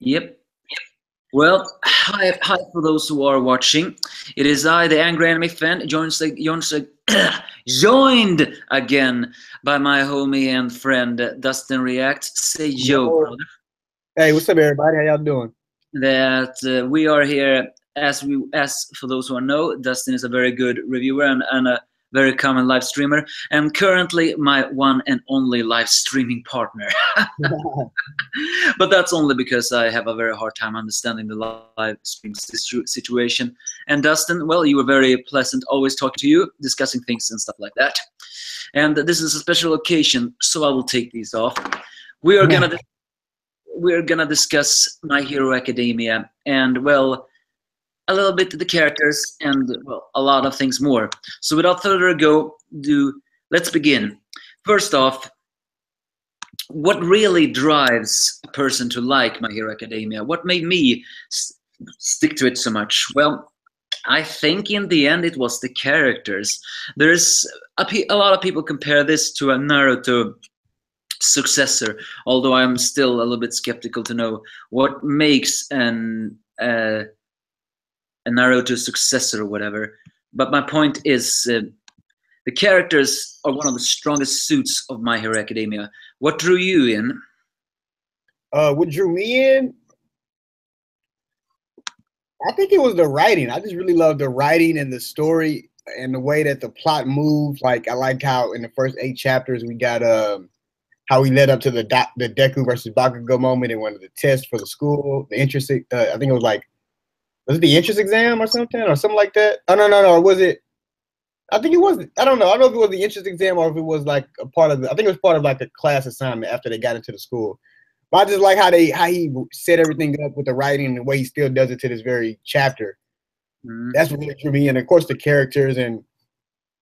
Yep. Well, hi for those who are watching. It is I, the angry anime fan, joined again by my homie and friend Dustin React. Say yo, Yo. brother. Hey, what's up, everybody? How y'all doing? That we are here as for those who know, Dustin is a very good reviewer and a very common live streamer, and currently my one and only live streaming partner. But that's only because I have a very hard time understanding the live stream situation. And Dustin, well, you were very pleasant, always talking to you, discussing things and stuff like that. And this is a special occasion, so I will take these off. We are gonna we're gonna discuss My Hero Academia and well, a little bit the characters and well, a lot of things more. So without further ado, let's begin. First off, what really drives a person to like My Hero Academia? What made me stick to it so much? Well, I think in the end it was the characters. There's a lot of people compare this to a Naruto successor, although I'm still a little bit skeptical to know what makes a Naruto successor or whatever. But my point is, the characters are one of the strongest suits of My Hero Academia. What drew you in? What drew me in? I think it was the writing. I just really loved the writing and the story and the way that the plot moved. Like I like how in the first 8 chapters we got how we led up to the Deku versus Bakugo moment in one of the tests for the school. The interest, I think it was it the entrance exam or something like that? Oh no, was it? I think it was. I don't know. I don't know if it was the entrance exam or if it was like a part of the. I think it was part of like a class assignment after they got into the school. But I just like how he set everything up with the writing and the way he still does it to this very chapter. Mm. That's what really drew me in. Of course, the characters and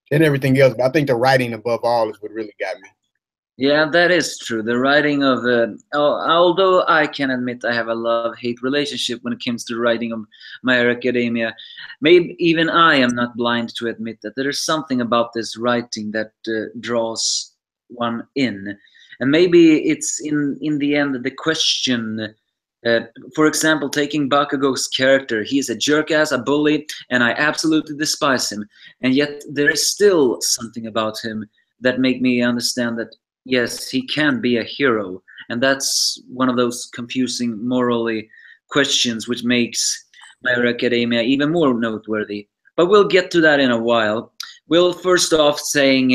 everything else. But I think the writing above all is what really got me. Yeah, that is true. The writing of, although I can admit I have a love-hate relationship when it comes to writing of My Hero Academia, maybe even I am not blind to admit that there is something about this writing that draws one in, and maybe it's in the end the question. Uh, for example, taking Bakugo's character, he is a jerk ass, a bully, and I absolutely despise him. And yet there is still something about him that make me understand that yes, he can be a hero. And that's one of those confusing morally questions which makes My Hero Academia even more noteworthy. But we'll get to that in a while. We'll first off saying,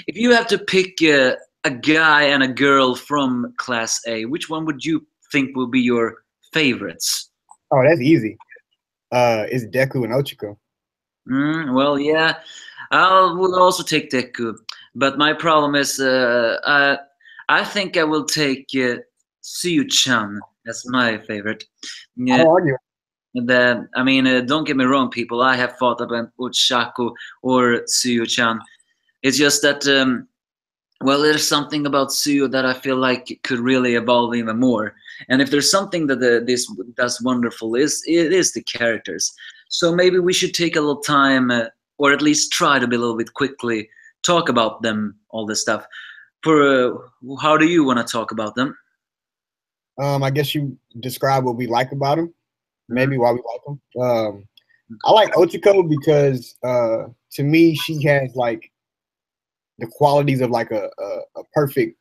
if you have to pick a guy and a girl from Class A, which one would you think will be your favorites? Oh, that's easy. It's Deku and Ochiko. Well, yeah, I will also take Deku, but my problem is I think I will take Suyu-chan as my favorite. I Yeah, don't argue. I mean, don't get me wrong, people. I have thought about Ochako or Suyu-chan. It's just that, well, there's something about Suyu that I feel like could really evolve even more. And if there's something that this does wonderful is it is the characters. So maybe we should take a little time, or at least try to be a little bit quickly talk about them, all this stuff. For how do you want to talk about them? I guess you describe what we like about him. Mhm. Maybe why we like him. I like Ochiko because to me she has like the qualities of like a perfect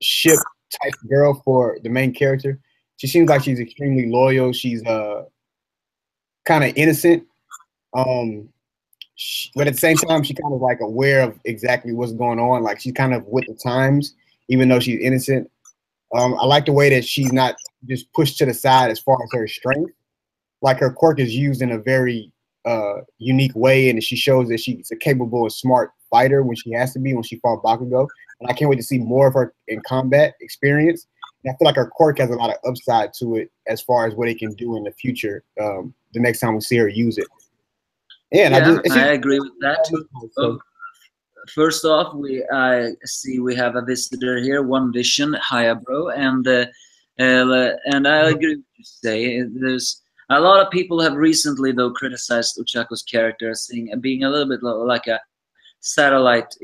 ship type girl for the main character. She seems like she's extremely loyal. She's kind of innocent, but at the same time, she kind of like aware of exactly what's going on. Like she's kind of with the times, even though she's innocent. I like the way that she's not just pushed to the side as far as her strength. Like her quirk is used in a very unique way, and she shows that she's a capable and smart fighter when she has to be when she fought Bakugo. And I can't wait to see more of her in combat experience. And I feel like her quirk has a lot of upside to it as far as what it can do in the future. The next time we see her use it, yeah, and I Yeah, just it's I just agree with that. Oh, so first off, I see we have a visitor here, One Vision. Hiya, bro, and I agree with you say. There's a lot of people have recently though criticized Uchako's character as being a little bit like a satellite.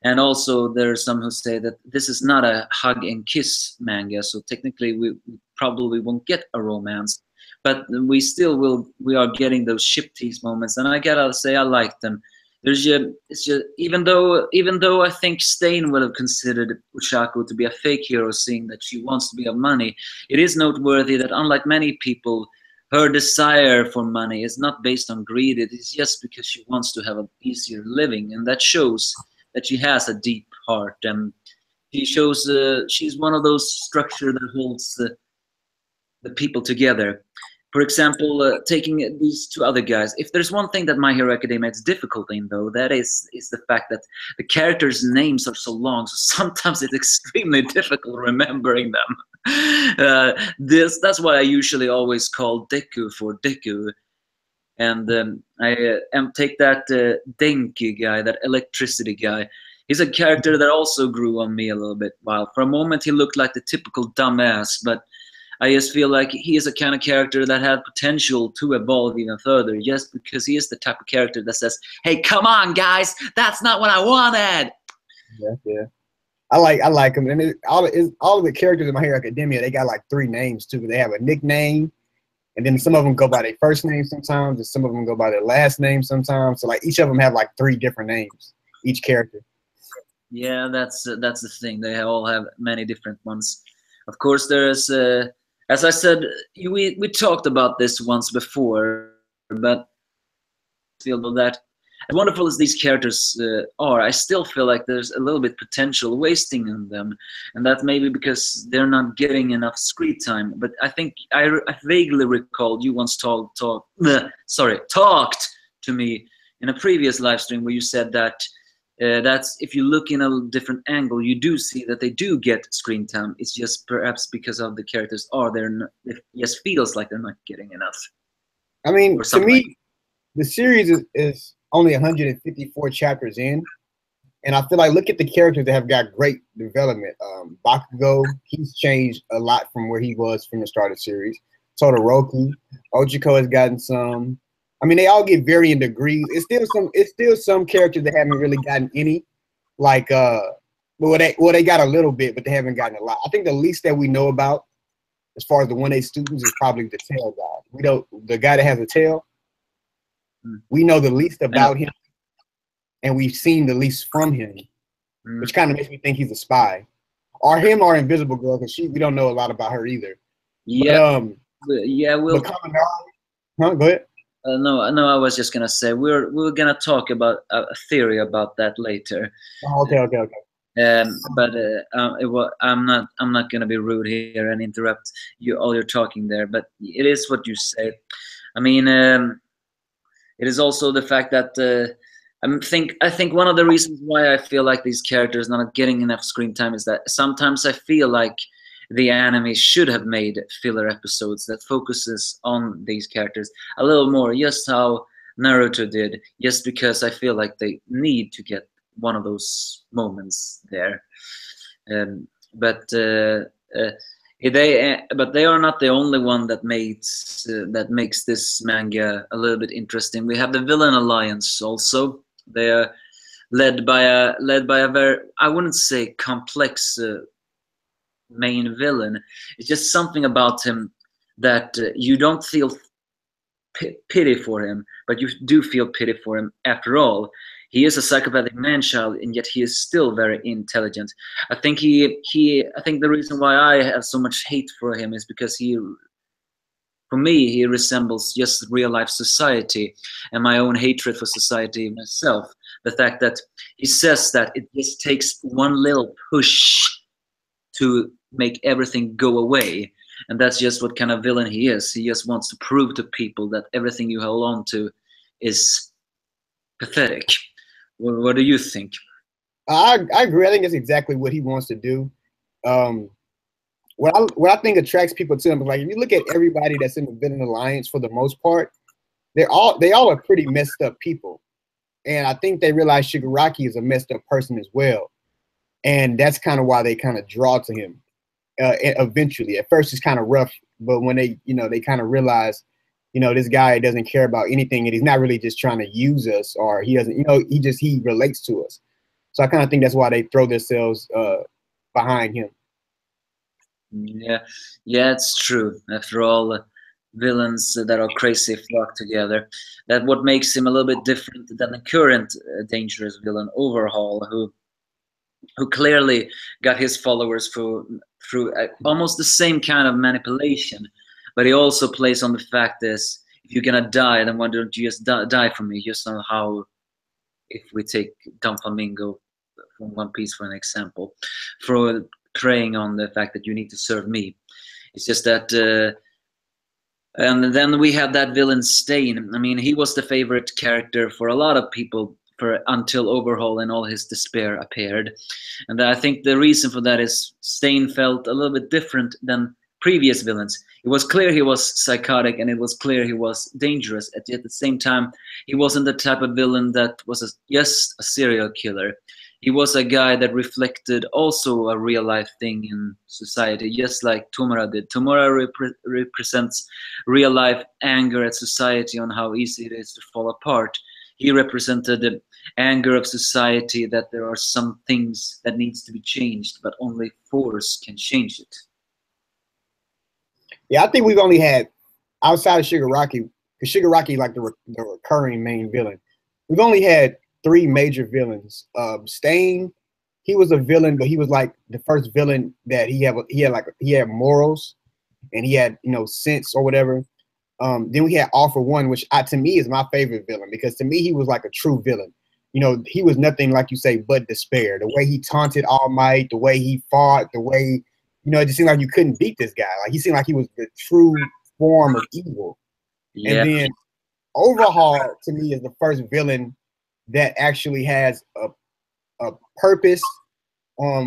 And also there are some who say that this is not a hug and kiss manga. So technically, probably won't get a romance, but we are getting those ship tease moments, and I gotta say I like them. It's just even though I think Stain would have considered Ushako to be a fake hero, seeing that she wants to be of money, it is noteworthy that unlike many people, her desire for money is not based on greed. It is just because she wants to have an easier living, and that shows that she has a deep heart. And she shows she's one of those structure that holds the people together. For example, taking these two other guys, if there's one thing that My Hero Academia is difficult in, though, that is the fact that the characters' names are so long, so sometimes it's extremely difficult remembering them. That's why I usually always call Deku for Deku. And take that Denki guy, that electricity guy. He's a character that also grew on me a little bit. While for a moment he looked like the typical dumbass, but I just feel like he is a kind of character that had potential to evolve even further, just because he is the type of character that says, "Hey, come on, guys, that's not what I wanted." Yeah. I like him, and all of the characters in My Hero Academia, they got like 3 names too. They have a nickname, and then some of them go by their first name sometimes, and some of them go by their last name sometimes. So like each of them have like 3 different names, each character. Yeah, that's the thing. They all have many different ones. Of course, there's, as I said, we talked about this once before, but I feel that as wonderful as these characters are, I still feel like there's a little bit potential wasting in them, and that's maybe because they're not getting enough screen time. But I think I vaguely recalled you once talked to me in a previous live stream where you said that that's if you look in a different angle, you do see that they do get screen time. It's just perhaps because of the characters it just feels like they're not getting enough. I mean, to me, the series is only 154 chapters in, and I feel like look at the characters that have got great development. Bakugo, he's changed a lot from where he was from the start of the series. Todoroki, Ochiko has gotten some. I mean, they all get varying degrees. It's still some characters that haven't really gotten any. Like, they got a little bit, but they haven't gotten a lot. I think the least that we know about, as far as the 1A students, is probably the tail guy. The guy that has a tail. We know the least about him, and we've seen the least from him, which kind of makes me think he's a spy, or him, or Invisible Girl, because we don't know a lot about her either. Yeah, Go ahead. No, I was just gonna say we're gonna talk about a theory about that later. Oh, okay. But I'm not gonna be rude here and interrupt you all you're talking there. But it is what you say. I mean, it is also the fact that I think one of the reasons why I feel like these characters are not getting enough screen time is that sometimes I feel like the anime should have made filler episodes that focuses on these characters a little more, just how Naruto did, just because I feel like they need to get one of those moments there. But they are not the only one that makes this manga a little bit interesting. We have the Villain Alliance also. They are led by a very, I wouldn't say complex main villain. It's just something about him that you don't feel pity for him, but you do feel pity for him after all. He is a psychopathic man-child, and yet he is still very intelligent. I think I think the reason why I have so much hate for him is because for me, he resembles just real-life society and my own hatred for society myself. The fact that he says that it just takes one little push to make everything go away, and that's just what kind of villain he is. He just wants to prove to people that everything you hold on to is pathetic. What do you think? I agree. I think that's exactly what he wants to do. What I think attracts people to him is, like, if you look at everybody that's in the Villain Alliance, for the most part, they all are pretty messed up people, and I think they realize Shigaraki is a messed up person as well. And that's kind of why they kind of draw to him eventually. At first, it's kind of rough, but when they kind of realize, this guy doesn't care about anything, and he's not really just trying to use us, or he doesn't, he relates to us. So I kind of think that's why they throw themselves behind him. Yeah, yeah, it's true. After all, villains that are crazy flock together. That what makes him a little bit different than the current dangerous villain Overhaul, who clearly got his followers through almost the same kind of manipulation. But he also plays on the fact is, if you're gonna die, then why don't you just die for me? Just on how, if we take Flamingo from One Piece for an example, for preying on the fact that you need to serve me. It's just that, and then we have that villain Stain. I mean, he was the favorite character for a lot of people for until Overhaul and all his despair appeared. And I think the reason for that is Stain felt a little bit different than previous villains. It was clear he was psychotic, and it was clear he was dangerous. At the same time, he wasn't the type of villain that was just a serial killer. He was a guy that reflected also a real life thing in society, just like Tomura did. Tomura represents real life anger at society on how easy it is to fall apart. He represented the anger of society that there are some things that needs to be changed, but only force can change it. Yeah, I think we've only had, outside of Shigaraki, because Shigaraki like the recurring main villain, we've only had 3 major villains. Stain, he was a villain, but he was like the first villain that he had morals, and he had, you know, sense or whatever. Then we had All for One, which to me is my favorite villain, because to me he was like a true villain. You know, he was nothing, like you say, but despair. The way he taunted All Might, the way he fought, the way, you know, it just seemed like you couldn't beat this guy. Like, he seemed like he was the true form of evil. Yeah. And then Overhaul to me is the first villain that actually has a purpose.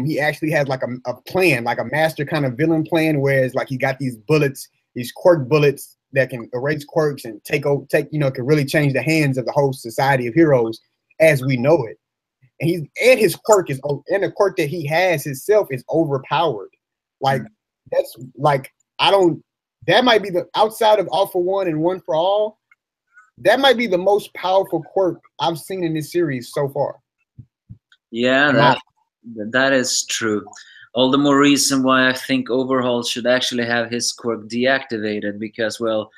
He actually has like a plan, like a master kind of villain plan, whereas like he got these bullets, these quirk bullets that can erase quirks and you know, can really change the hands of the whole society of heroes as we know it. And his quirk is, and the quirk that he has himself is overpowered. Like, that's like, that might be the, outside of All for One and One for All, that might be the most powerful quirk I've seen in this series so far. Yeah, that is true. All the more reason why I think Overhaul should actually have his quirk deactivated, because, well,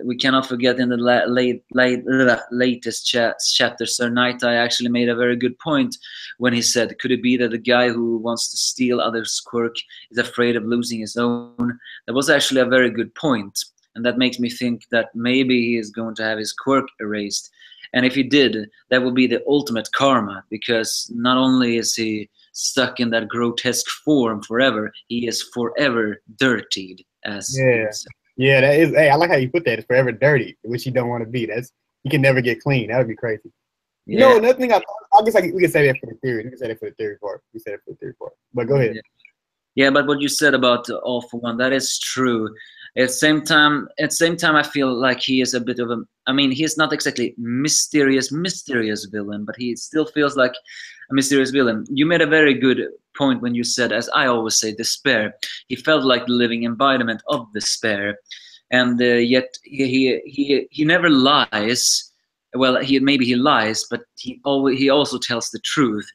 we cannot forget in the latest chapter, Sir Nightai actually made a very good point when he said, could it be that the guy who wants to steal others' quirk is afraid of losing his own? That was actually a very good point, and that makes me think that maybe he is going to have his quirk erased. And if he did, that would be the ultimate karma, because not only is he stuck in that grotesque form forever, he is forever dirtied, as yeah, that is. Hey, I like how you put that. It's forever dirty, which you don't want to be. You can never get clean. That would be crazy. Yeah. You know, another thing I guess we can say that for the theory. We can say that for the theory part. We said it for the theory part. But go ahead. Yeah, but what you said about All for One, that is true. At the same time, I feel like he is a bit of a. I mean, he is not exactly mysterious villain, but he still feels like a mysterious villain. You made a very good point when you said, as I always say, despair. He felt like the living embodiment of despair, and yet he never lies. Well, maybe he lies, but he also tells the truth.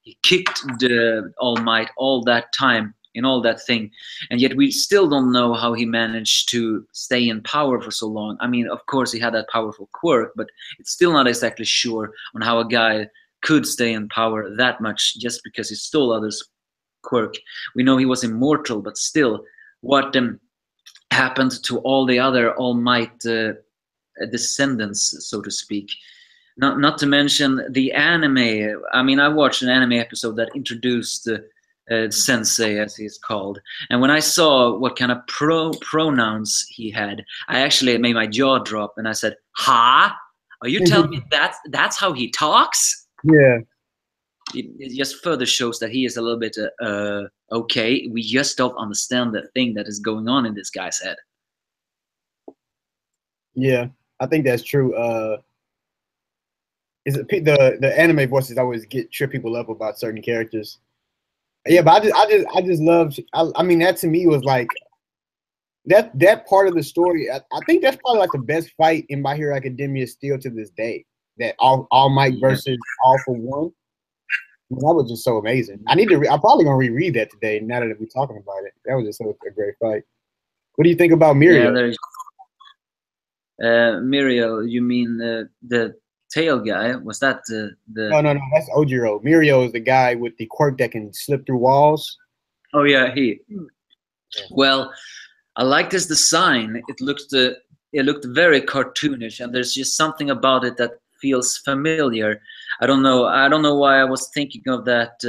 He kicked the All Might all that time in all that thing, and yet we still don't know how he managed to stay in power for so long. I mean, of course he had that powerful quirk, but it's still not exactly sure on how a guy could stay in power that much just because he stole others' quirk. We know he was immortal, but still, what happened to all the other All Might descendants, so to speak? Not to mention the anime. I mean, I watched an anime episode that introduced Sensei, as he's called, and when I saw what kind of pronouns he had, I actually made my jaw drop, and I said, "Ha! Are you telling me that's how he talks?" Yeah. It just further shows that he is a little bit okay. We just don't understand the thing that is going on in this guy's head. Yeah, I think that's true. Is it the anime voices always trip people up about certain characters? Yeah, but I just loved. I mean, that to me was like that part of the story. I think that's probably like the best fight in My Hero Academia still to this day. That All Might versus All for One. That was just so amazing. I need to. I'm probably gonna reread that today. Now that we're talking about it, that was just a great fight. What do you think about Yeah, Muriel? there's Muriel. You mean the tail guy? Was that the? No. That's Ojiro. Muriel is the guy with the quirk that can slip through walls. Oh yeah, he. Yeah. Well, I liked his design. It looked very cartoonish, and there's just something about it that feels familiar. I don't know. I don't know why I was thinking of that.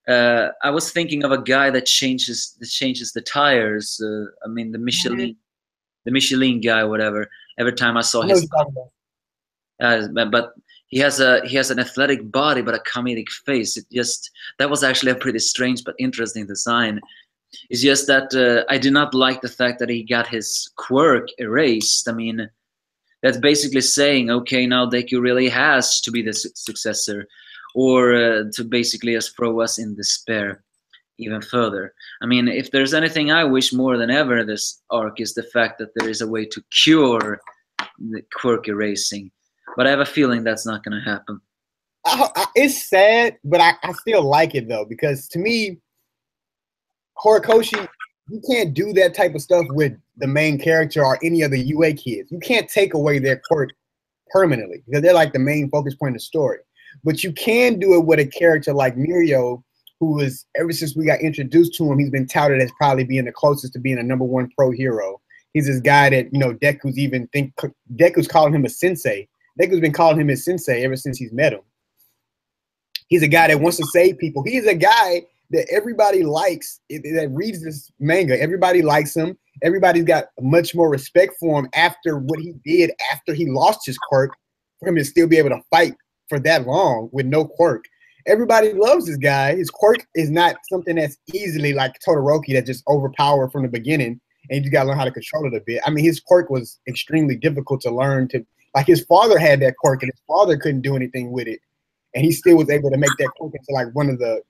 I was thinking of a guy that changes the tires. I mean the Michelin guy, whatever. Every time I saw I know what his, you're talking about. but he has an athletic body but a comedic face. That was actually a pretty strange but interesting design. It's just that I did not like the fact that he got his quirk erased. I mean, that's basically saying, okay, now Deku really has to be the successor, or to basically just throw us in despair even further. I mean, if there's anything I wish more than ever this arc is the fact that there is a way to cure the quirk erasing. But I have a feeling that's not going to happen. It's sad, but I still like it though, because to me, Horikoshi, you can't do that type of stuff with the main character or any of the UA kids. You can't take away their quirk permanently because they're like the main focus point of the story. But you can do it with a character like Mirio, who is, ever since we got introduced to him, he's been touted as probably being the closest to being a #1 pro hero. He's this guy that, Deku's calling him a sensei. Deku's been calling him his sensei ever since he's met him. He's a guy that wants to save people. He's a guy that everybody likes, that reads this manga. Everybody likes him. Everybody's got much more respect for him after what he did after he lost his quirk, for him to still be able to fight for that long with no quirk. Everybody loves this guy. His quirk is not something that's easily like Todoroki that just overpowered from the beginning, and you just gotta learn how to control it a bit. I mean, his quirk was extremely difficult to learn to, like his father had that quirk and his father couldn't do anything with it. And he still was able to make that quirk into like one of the,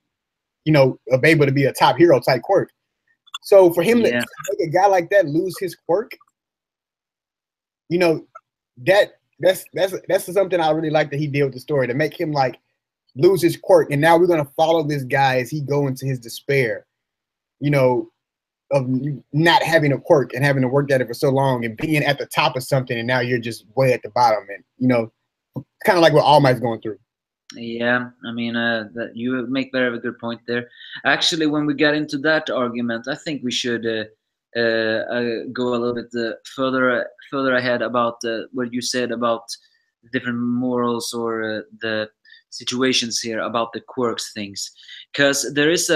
able to be a top hero type quirk. So for him to make a guy like that lose his quirk, that's something I really like that he did with the story, to make him like lose his quirk. And now we're gonna follow this guy as he go into his despair, of not having a quirk and having to work at it for so long and being at the top of something, and now you're just way at the bottom, and kind of like what All Might's going through. Yeah, I mean, that you make very good point there. Actually, when we get into that argument, I think we should go a little bit further ahead about what you said about different morals or the situations here about the quirks things, because there is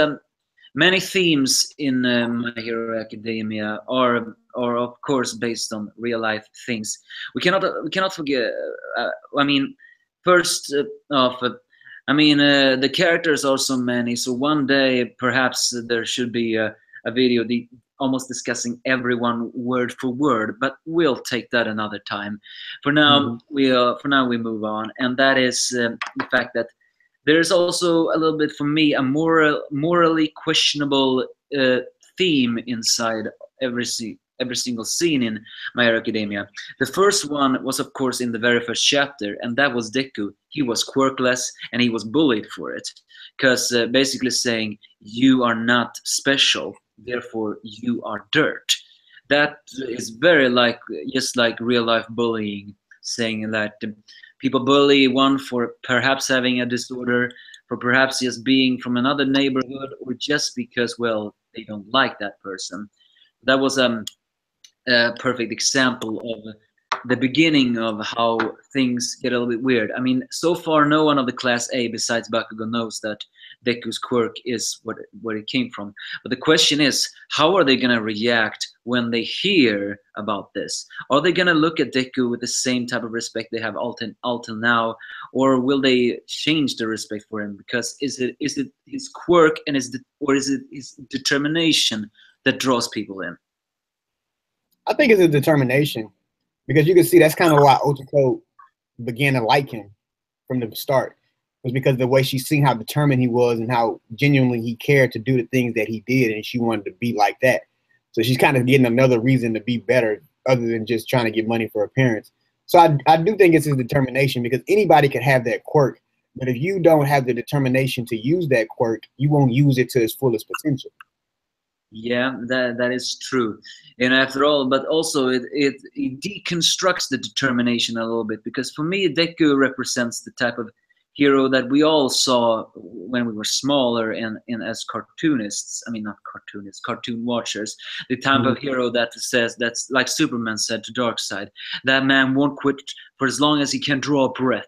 many themes in My Hero Academia are of course based on real life things. We cannot forget. I mean. First off, the characters are so many, so one day perhaps there should be a video almost discussing everyone word for word, but we'll take that another time. For now, we move on, and that is the fact that there's also a little bit, for me, a morally questionable theme inside every single scene in My Hero Academia. The first one was, of course, in the very first chapter, and that was Deku. He was quirkless, and he was bullied for it, because basically saying, you are not special, therefore you are dirt. That is very just like real life bullying, saying that people bully one for perhaps having a disorder, for perhaps just being from another neighborhood, or just because, well, they don't like that person. That was a perfect example of the beginning of how things get a little bit weird. I mean, so far, no one of the Class A besides Bakugo knows that Deku's quirk is where it came from. But the question is, how are they going to react when they hear about this? Are they going to look at Deku with the same type of respect they have all till now, or will they change the respect for him? Because is it his quirk and is it his determination that draws people in? I think it's a determination, because you can see that's kind of why Otoko began to like him from the start, was because the way she's seen how determined he was and how genuinely he cared to do the things that he did, and she wanted to be like that. So she's kind of getting another reason to be better other than just trying to get money for her parents. So I do think it's his determination, because anybody could have that quirk, But if you don't have the determination to use that quirk, you won't use it to its fullest potential. Yeah, that is true. And after all, but also it deconstructs the determination a little bit, because for me, Deku represents the type of hero that we all saw when we were smaller and as cartoonists. I mean, not cartoonists, cartoon watchers. The type of hero that says, that's like Superman said to Darkseid, that man won't quit for as long as he can draw a breath.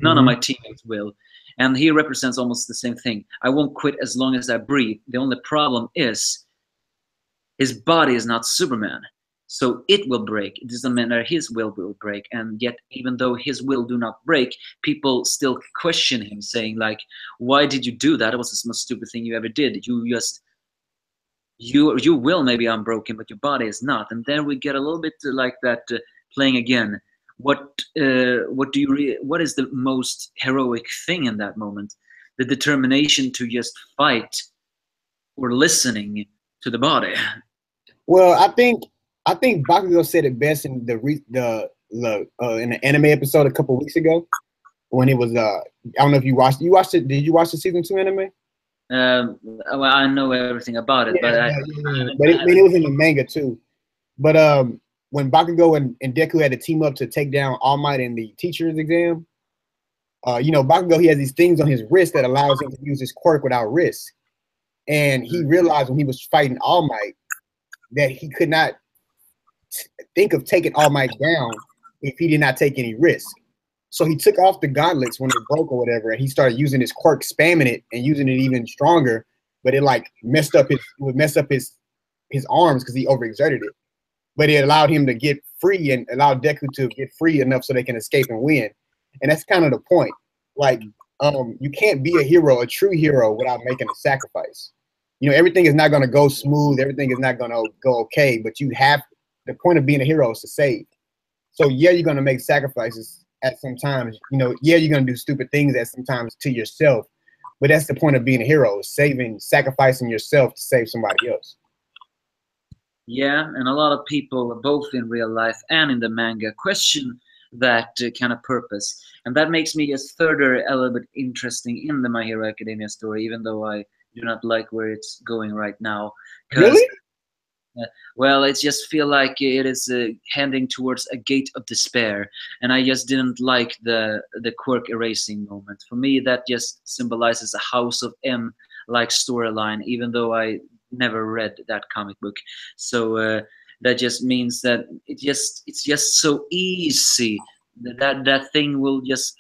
None of my teammates will. And he represents almost the same thing. I won't quit as long as I breathe. The only problem is his body is not Superman. So it will break. It doesn't matter, his will break. And yet, even though his will do not break, people still question him, saying like, why did you do that? It was the most stupid thing you ever did. You will maybe unbroken, but your body is not. And then we get a little bit like that, playing again. What what is the most heroic thing in that moment? The determination to just fight, or listening to the body. Well, I think Bakugo said it best in in the anime episode a couple weeks ago, when it was I don't know if you watched it. Did you watch the season 2 anime? Well, I know everything about it, but I mean, it was in the manga too. But when Bakugo and Deku had to team up to take down All Might in the teacher's exam, you know, Bakugo, he has these things on his wrist that allows him to use his quirk without risk. And he realized when he was fighting All Might that he could not think of taking All Might down if he did not take any risk. So he took off the gauntlets when it broke or whatever, and he started using his quirk, spamming it and using it even stronger. But it like messed up his arms because he overexerted it. But it allowed him to get free and allowed Deku to get free enough so they can escape and win. And that's kind of the point. Like, you can't be a hero, a true hero, without making a sacrifice. You know, everything is not going to go smooth. Everything is not going to go okay. But you have, the point of being a hero is to save. So yeah, you're going to make sacrifices at some times. You know, yeah, you're going to do stupid things at sometimes to yourself. But that's the point of being a hero, sacrificing yourself to save somebody else. Yeah, and a lot of people, both in real life and in the manga, question that kind of purpose. And that makes me just further a little bit interesting in the My Hero Academia story, even though I do not like where it's going right now. Really? Well, it just feel like it is heading towards a gate of despair, and I just didn't like the quirk erasing moment. For me, that just symbolizes a House of M like storyline, even though I never read that comic book. So that just means that it's just so easy that thing will just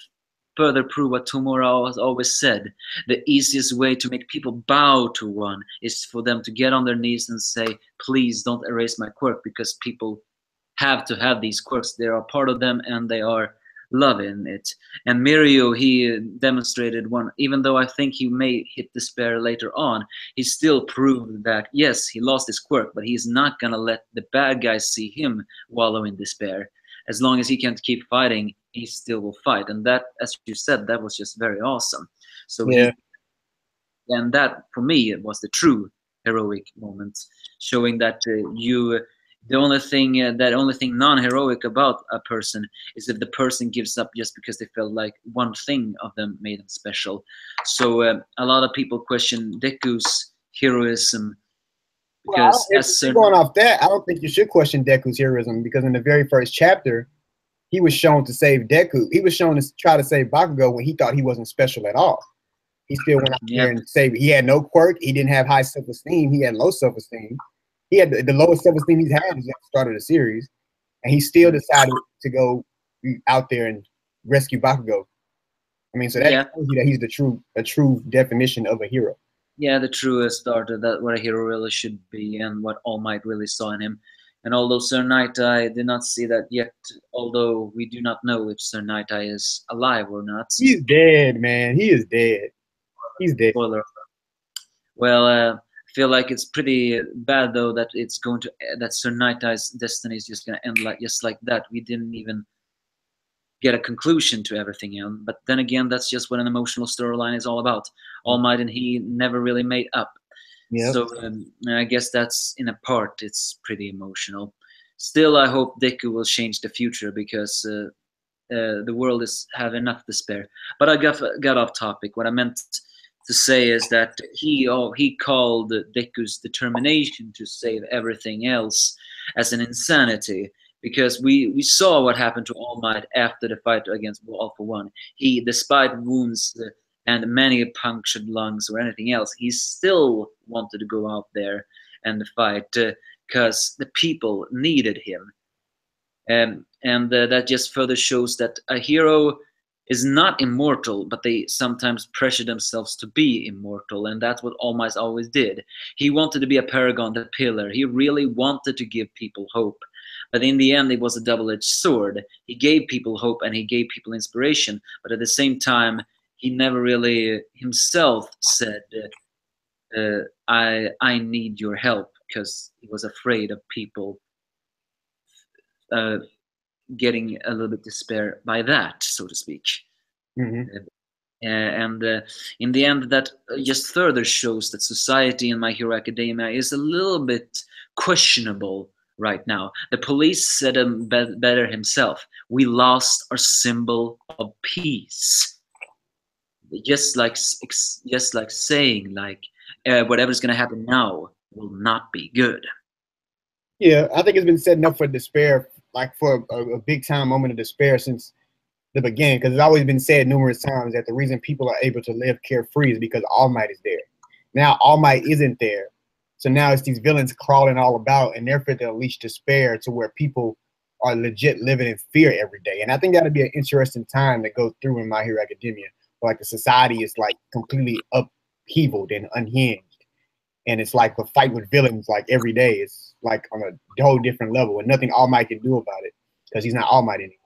further prove what Tomura has always said. The easiest way to make people bow to one is for them to get on their knees and say, please don't erase my quirk, because people have to have these quirks. They are part of them and they are loving it. And Mirio, he demonstrated one, even though I think he may hit despair later on, he still proved that, yes, he lost his quirk, but he's not gonna let the bad guys see him wallow in despair. As long as he can keep fighting, he still will fight. And that, as you said, that was just very awesome. So yeah. And that, for me, it was the true heroic moment, showing that the only thing non-heroic about a person is if the person gives up just because they felt like one thing of them made them special. So a lot of people question Deku's heroism, because going off that, I don't think you should question Deku's heroism, because in the very first chapter, he was shown to save Deku. He was shown to try to save Bakugo when he thought he wasn't special at all. He still went out there and saved. He had no quirk. He didn't have high self-esteem. He had low self-esteem. He had the lowest self-esteem he's had since the start of the series, and he still decided to go out there and rescue Bakugo. I mean, so that tells you that he's a true definition of a hero. Yeah, the truest art of that, what a hero really should be, and what All Might really saw in him. And although Sir Nightai did not see that yet, although we do not know if Sir Nightai is alive or not. He's dead, man. He is dead. He's dead. Spoiler. Well, I feel like it's pretty bad though that it's going to that Sir Nightai's destiny is just going to end just like that. We didn't even get a conclusion to everything else. But then again, that's just what an emotional storyline is all about. All Might and he never really made up. Yep. So I guess that's, in a part, it's pretty emotional. Still, I hope Deku will change the future, because the world is have enough despair. But I got off topic. What I meant to say is that he called Deku's determination to save everything else as an insanity, because we saw what happened to All Might after the fight against All for One. He, despite wounds and many punctured lungs or anything else, he still wanted to go out there and fight because the people needed him. And that just further shows that a hero is not immortal, but they sometimes pressure themselves to be immortal, and that's what All Might always did. He wanted to be a paragon, the pillar. He really wanted to give people hope. But in the end, it was a double-edged sword. He gave people hope and he gave people inspiration, but at the same time, he never really himself said, I need your help, because he was afraid of people getting a little bit despair by that, so to speak. Mm-hmm. And in the end, that just further shows that society in My Hero Academia is a little bit questionable right now. The police said better himself. We lost our symbol of peace. Just like saying like whatever's gonna happen now will not be good. Yeah, I think it's been setting up for despair, like for a big time moment of despair since the beginning, because it's always been said numerous times that the reason people are able to live carefree is because All Might is there. Now All Might isn't there, so now it's these villains crawling all about, and therefore they unleash despair to where people are legit living in fear every day. And I think that'd be an interesting time to go through in My Hero Academia, where like the society is like completely upheavaled and unhinged, and it's like a fight with villains like every day. It's like on a whole different level, and nothing All Might can do about it because he's not All Might anymore.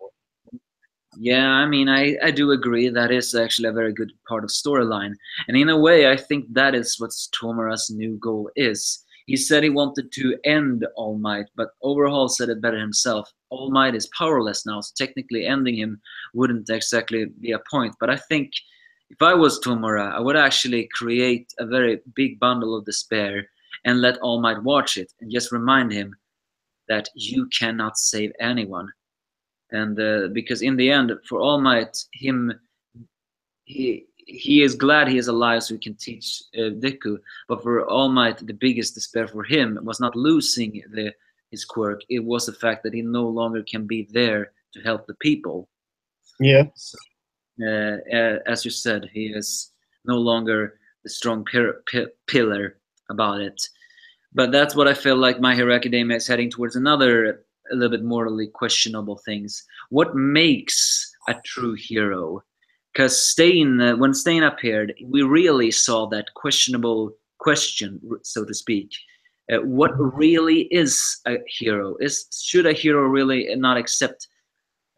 Yeah, I mean, I do agree that is actually a very good part of storyline. And in a way, I think that is what Tomura's new goal is. He said he wanted to end All Might, but Overhaul said it better himself. All Might is powerless now, so technically ending him wouldn't exactly be a point. But I think if I was Tomura, I would actually create a very big bundle of despair and let All Might watch it and just remind him that you cannot save anyone. And because in the end, for All Might, he is glad he is alive so he can teach Deku. But for All Might, the biggest despair for him was not losing his quirk. It was the fact that he no longer can be there to help the people. Yeah. So, as you said, he is no longer the strong pillar about it. But that's what I feel like My Hero Academia is heading towards, another a little bit morally questionable things. What makes a true hero? Because when Stain appeared, we really saw that questionable question, so to speak. What really is a hero? Should a hero really not accept,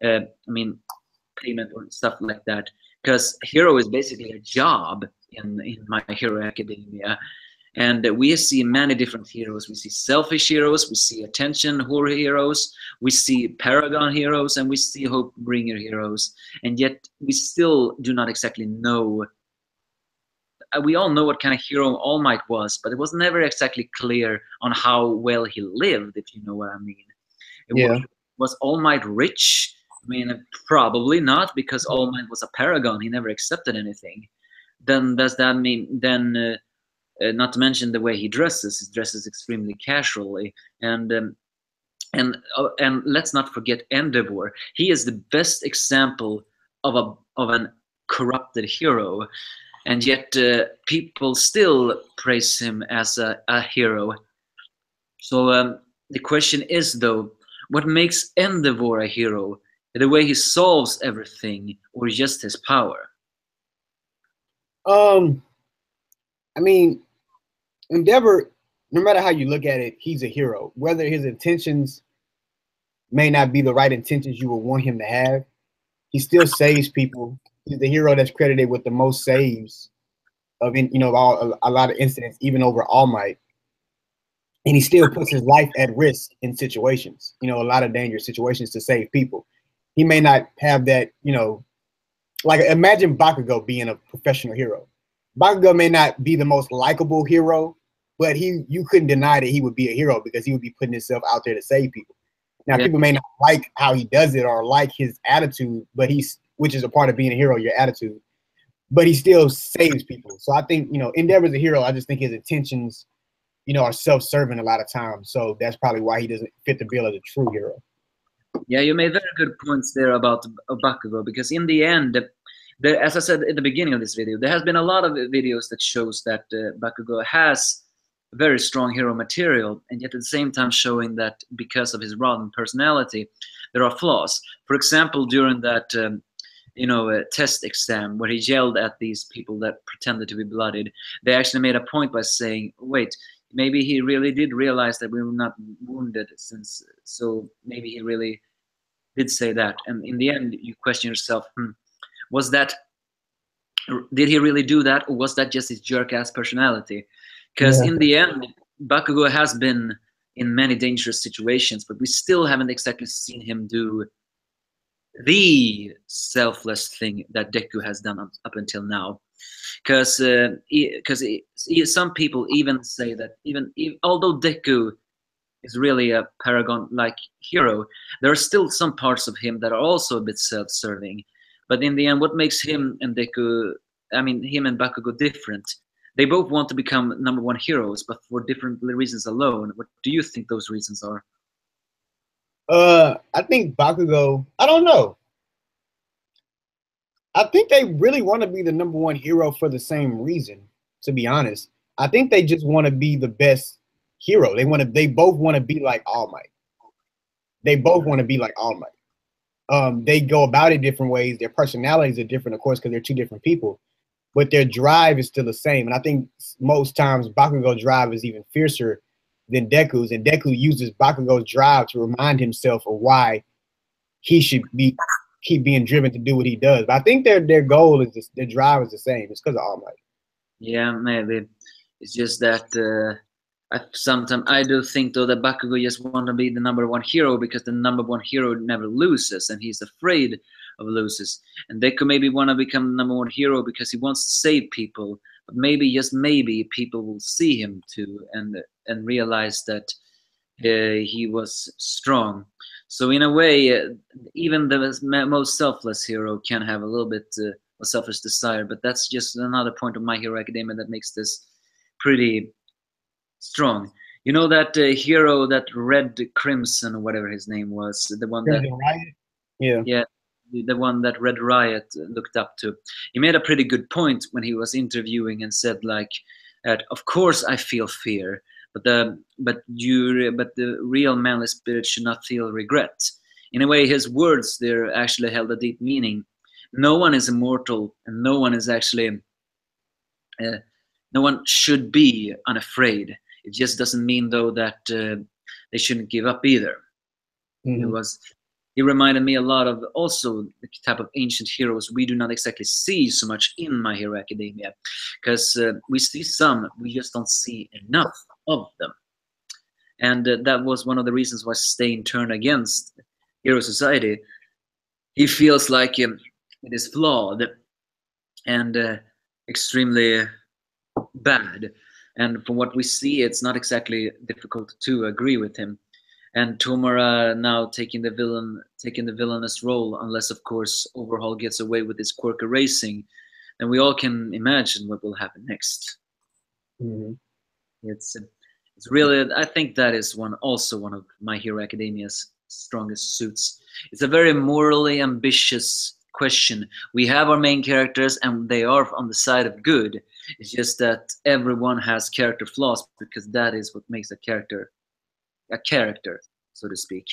payment or stuff like that? Because hero is basically a job in My Hero Academia. And we see many different heroes. We see selfish heroes, we see attention whore heroes, we see paragon heroes, and we see hope bringer heroes. And yet we still do not exactly know. We all know what kind of hero All Might was, but it was never exactly clear on how well he lived, if you know what I mean. Yeah. Was All Might rich? I mean, probably not, because All Might was a paragon. He never accepted anything. Then does that mean not to mention the way he dresses extremely casually, and let's not forget Endeavor. He is the best example of an corrupted hero, and yet people still praise him as a hero. So the question is, though, what makes Endeavor a hero? The way he solves everything, or just his power? I mean, Endeavor, no matter how you look at it, he's a hero. Whether his intentions may not be the right intentions you would want him to have, he still saves people. He's the hero that's credited with the most saves of a lot of incidents, even over All Might. And he still puts his life at risk in situations, a lot of dangerous situations to save people. He may not have that, like imagine Bakugo being a professional hero. Bakugo may not be the most likable hero, but you couldn't deny that he would be a hero because he would be putting himself out there to save people. Now, people may not like how he does it or like his attitude, but which is a part of being a hero, your attitude. But he still saves people. So I think, you know, Endeavor's a hero. I just think his intentions, you know, are self-serving a lot of times. So that's probably why he doesn't fit the bill as a true hero. Yeah, you made very good points there about Bakugo, because in the end, as I said at the beginning of this video, there has been a lot of videos that shows that Bakugo has very strong hero material, and yet at the same time showing that because of his rotten personality, there are flaws. For example, during that test exam where he yelled at these people that pretended to be bloodied, they actually made a point by saying, wait, maybe he really did realize that we were not wounded, so maybe he really did say that. And in the end, you question yourself, did he really do that, or was that just his jerk-ass personality? Because in the end, Bakugo has been in many dangerous situations, but we still haven't exactly seen him do the selfless thing that Deku has done up until now. Because some people even say that although Deku is really a paragon-like hero, there are still some parts of him that are also a bit self-serving. But in the end, what makes him and Bakugo different? They both want to become #1 heroes, but for different reasons alone. What do you think those reasons are? I think Bakugo, I don't know. I think they really want to be the #1 hero for the same reason, to be honest. I think they just want to be the best hero. They both want to be like All Might. They both want to be like All Might. They go about it different ways. Their personalities are different, of course, because they're two different people. But their drive is still the same. And I think most times Bakugo's drive is even fiercer than Deku's. And Deku uses Bakugo's drive to remind himself of why he should keep being driven to do what he does. But I think their goal is their drive is the same. It's because of All Might. Yeah, maybe. It's just that sometimes I do think though that Bakugo just want to be the #1 hero because the #1 hero never loses, and he's afraid of loses. And Deku maybe want to become the #1 hero because he wants to save people, but maybe, just maybe, people will see him too and realize that he was strong. So in a way, even the most selfless hero can have a little bit of selfish desire, but that's just another point of My Hero Academia that makes this pretty strong. You know that hero, that Red Crimson, or whatever his name was, the one that yeah, the one that Red Riot looked up to. He made a pretty good point when he was interviewing and said like, "Of course I feel fear, but the real manly spirit should not feel regret." In a way, his words there actually held a deep meaning. No one is immortal, and no one is actually. No one should be unafraid. It just doesn't mean though that they shouldn't give up either. Mm-hmm. He reminded me a lot of also the type of ancient heroes we do not exactly see so much in My Hero Academia, because we see some, we just don't see enough of them. And that was one of the reasons why Stain turned against Hero Society. He feels like it is flawed and extremely bad. And from what we see, it's not exactly difficult to agree with him. And Tomura now taking the villainous role, unless of course Overhaul gets away with his quirk erasing, then we all can imagine what will happen next. Mm-hmm. It's really, I think that is also one of My Hero Academia's strongest suits. It's a very morally ambitious question. We have our main characters and they are on the side of good. It's just that everyone has character flaws, because that is what makes a character, so to speak.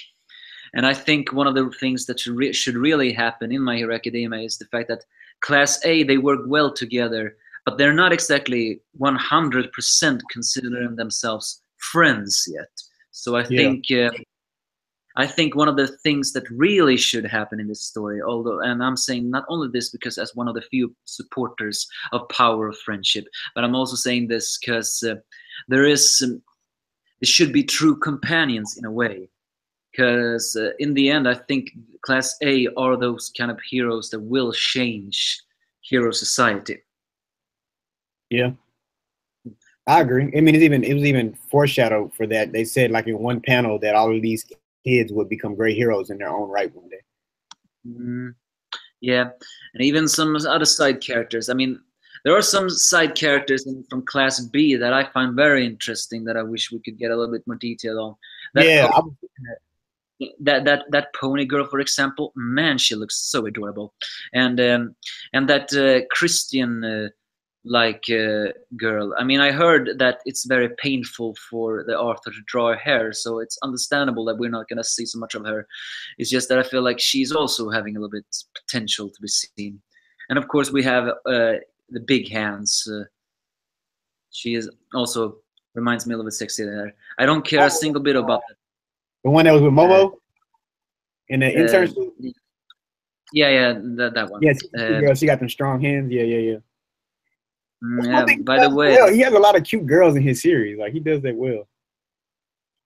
And I think one of the things that should really happen in My Hero Academia is the fact that Class A, they work well together, but they're not exactly 100% considering themselves friends yet. So I think one of the things that really should happen in this story, and I'm saying not only this because as one of the few supporters of power of friendship, but I'm also saying this because there should be true companions in a way. Because in the end, I think Class A are those kind of heroes that will change hero society. Yeah, I agree. I mean, it was even foreshadowed for that. They said like in one panel that all of these kids would become great heroes in their own right one day. Mm, yeah, and even some other side characters. I mean, there are some side characters from Class B that I find very interesting that I wish we could get a little bit more detail on. That Yeah, that pony girl, for example, man, she looks so adorable, and that Christian girl. I mean, I heard that it's very painful for the author to draw her hair, so it's understandable that we're not gonna see so much of her. It's just that I feel like she's also having a little bit potential to be seen, and of course we have the big hands. She is also reminds me a little bit sexy there. I don't care a single bit about that. the one that was with Momo in the internship. Yeah, that one. Yeah, girl, she got them strong hands. Yeah. By the way, well, he has a lot of cute girls in his series. Like he does that well.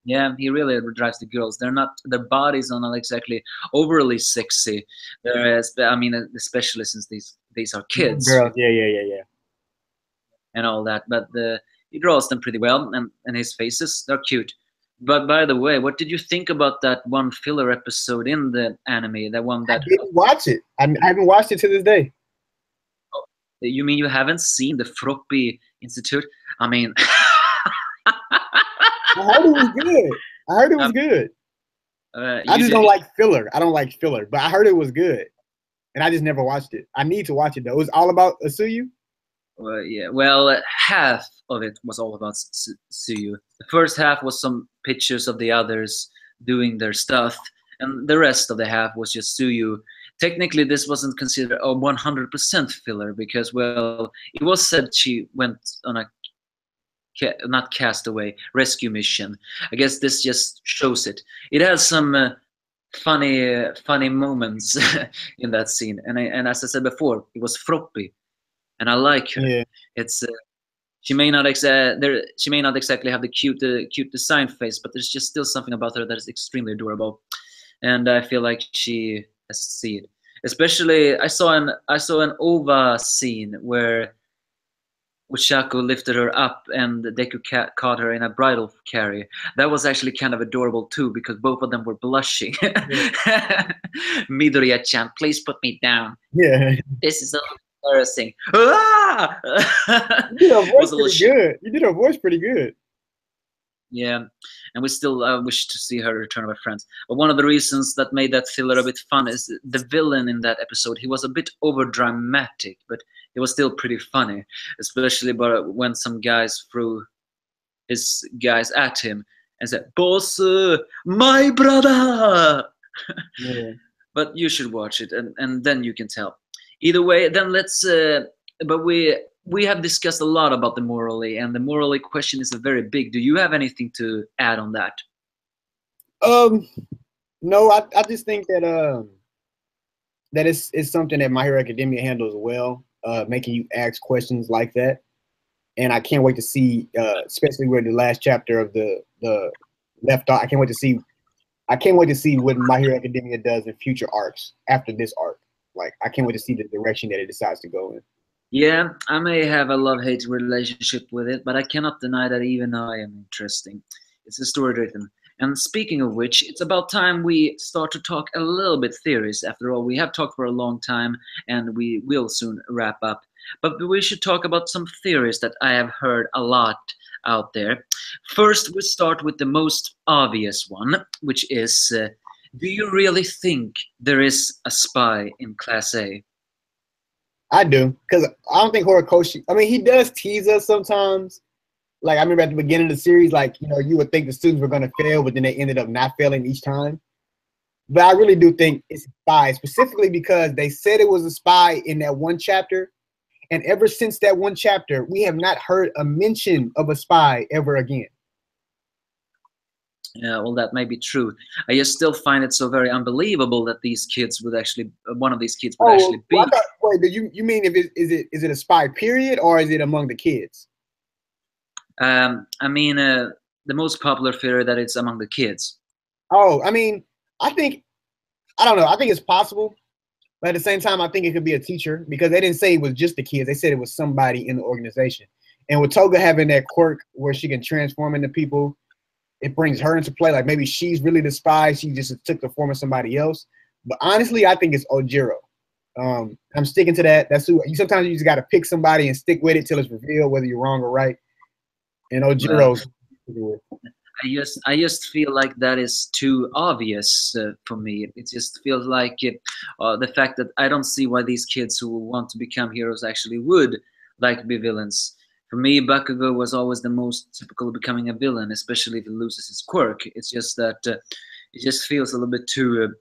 Yeah, he really drives the girls. Their bodies are not exactly overly sexy. I mean, especially since these are kids. Girls, yeah. And all that, but he draws them pretty well, and his faces, they're cute. But by the way, what did you think about that one filler episode in the anime? That one that I didn't watch it. I haven't watched it to this day. You mean you haven't seen the Floppy Institute? I mean, I heard it was good. I just don't like filler. I don't like filler, but I heard it was good, and I just never watched it. I need to watch it though. It was all about Asuyu. Yeah. Well, half of it was all about Suyu. The first half was some pictures of the others doing their stuff, and the rest of the half was just Suyu. Technically, this wasn't considered a 100% filler because, well, it was said she went on a not castaway rescue mission. I guess this just shows it. It has some funny moments in that scene, and as I said before, it was Floppy, and I like her. Yeah. It's she may not exactly have the cute design face, but there's just still something about her that is extremely adorable, and I feel like she has to see it. Especially, I saw an OVA scene where Ushako lifted her up and Deku caught her in a bridal carrier. That was actually kind of adorable too because both of them were blushing. Yeah. Midoriya-chan, please put me down. Yeah. This is embarrassing. Ah! You did her voice pretty good. You did her voice pretty good. Yeah, and we still wish to see her return of her friends. But one of the reasons that made that filler a bit fun is the villain in that episode. He was a bit over dramatic, but it was still pretty funny, especially when some guys threw his guys at him and said, "Boss, my brother." Yeah. But you should watch it, and then you can tell. Either way, then let's. But we have discussed a lot about the morally, and the morally question is a very big. Do you have anything to add on that? No, I just think that that it's something that My Hero Academia handles well, making you ask questions like that. And I can't wait to see, especially where the last chapter of the left off. I can't wait to see what My Hero Academia does in future arcs after this arc. Like, I can't wait to see the direction that it decides to go in. Yeah, I may have a love-hate relationship with it, but I cannot deny that even I am interesting. It's a story written. And speaking of which, it's about time we start to talk a little bit theories. After all, we have talked for a long time, and we will soon wrap up. But we should talk about some theories that I have heard a lot out there. First, we start with the most obvious one, which is, do you really think there is a spy in Class A? I do, because I don't think Horikoshi, I mean, he does tease us sometimes. Like, I remember at the beginning of the series, like, you know, you would think the students were going to fail, but then they ended up not failing each time. But I really do think it's a spy, specifically because they said it was a spy in that one chapter. And ever since that one chapter, we have not heard a mention of a spy ever again. Yeah, well, that may be true. I just still find it so very unbelievable that these kids would actually, one of these kids would actually be. Well, wait, you mean if is it a spy period, or is it among the kids? I mean, the most popular theory that it's among the kids. Oh, I mean, I don't know. I think it's possible. But at the same time, I think it could be a teacher, because they didn't say it was just the kids. They said it was somebody in the organization. And with Toga having that quirk where she can transform into people, it brings her into play. Like maybe she's really the spy. She just took the form of somebody else. But honestly, I think it's Ojiro. I'm sticking to that. That's who. Sometimes you just got to pick somebody and stick with it till it's revealed whether you're wrong or right. And Ojiro's. I just feel like that is too obvious for me. It just feels like the fact that I don't see why these kids who want to become heroes actually would like to be villains. For me, Bakugo was always the most typical of becoming a villain, especially if he loses his quirk. It's just that it just feels a little bit too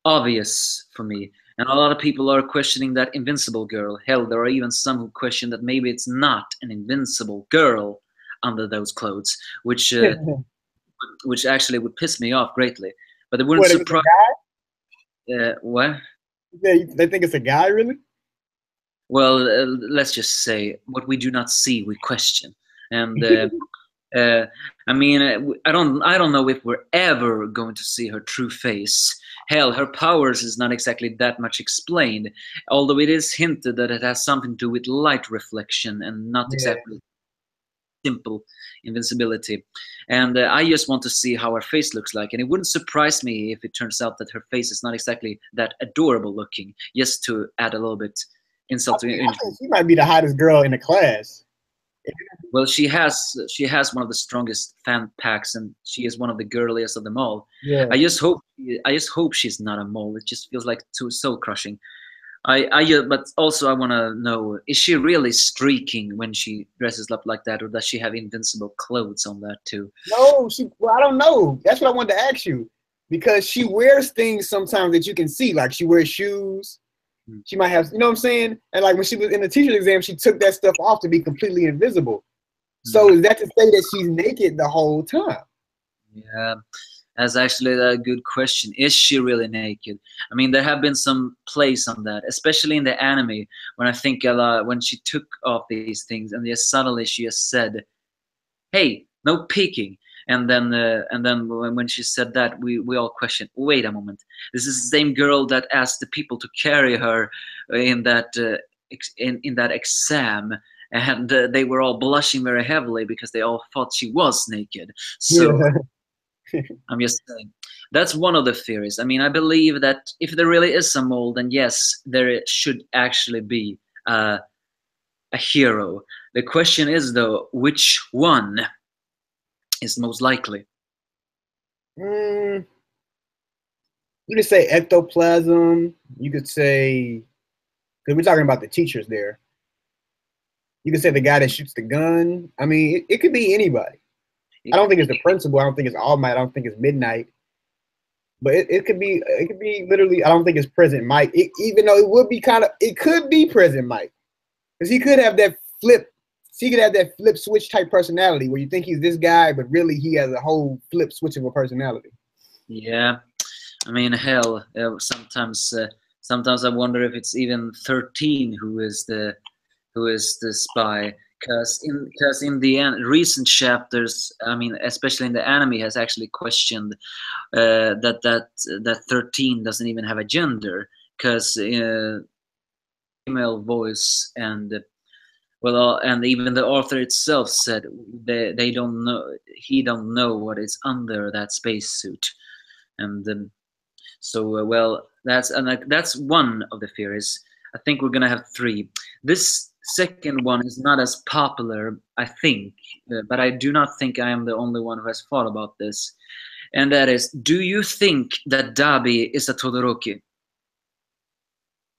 obvious for me. And a lot of people are questioning that invincible girl. Hell, there are even some who question that maybe it's not an invincible girl under those clothes, which actually would piss me off greatly. But it wouldn't What, if it's a surprise. guy? What? They think it's a guy, really? Well, let's just say what we do not see, we question. And I mean, I don't know if we're ever going to see her true face. Hell, her powers is not exactly that much explained, although it is hinted that it has something to do with light reflection and not Yeah. exactly simple invincibility. And I just want to see how her face looks like. And it wouldn't surprise me if it turns out that her face is not exactly that adorable looking, just to add a little bit insult to I injury. think she might be the hottest girl in the class. Well, she has one of the strongest fan packs, and she is one of the girliest of them all. Yeah. I just hope she's not a mole. It just feels like too soul crushing. But also I want to know: is she really streaking when she dresses up like that, or does she have invincible clothes on that too? No, well, I don't know. That's what I wanted to ask you. Because she wears things sometimes that you can see. Like she wears shoes. She might have, you know what I'm saying? And like when she was in the teacher's exam, she took that stuff off to be completely invisible. So is that to say that she's naked the whole time? Yeah, that's actually a good question. Is she really naked? I mean, there have been some plays on that, especially in the anime, when I think a lot when she took off these things and just suddenly she just said, "Hey, no peeking." And then when she said that, we all questioned. Wait a moment, this is the same girl that asked the people to carry her in that in that exam, and they were all blushing very heavily because they all thought she was naked. So Yeah. I'm just saying. That's one of the theories. I mean, I believe that if there really is a mole, then yes, there should actually be a hero. The question is, though, which one is most likely? Mm, you could say ectoplasm. You could say, because we're talking about the teachers there. You could say the guy that shoots the gun. I mean, it could be anybody. I don't think it's the principal. I don't think it's All Might. I don't think it's Midnight. But it could be literally. I don't think it's President Mike. Even though it would be it could be President Mike, because he could have that flip. He could have that flip switch type personality where you think he's this guy, but really he has a whole flip switch of a personality. Yeah, I mean, hell, sometimes I wonder if it's even 13 who is the spy. Because in the end, recent chapters, I mean, especially in the anime, has actually questioned that 13 doesn't even have a gender, because female voice and even the author itself said they don't know, he don't know what is under that spacesuit. And well, that's one of the theories. I think we're gonna have three. This second one is not as popular, I think, but I do not think I am the only one who has thought about this. And that is, do you think that Dabi is a Todoroki?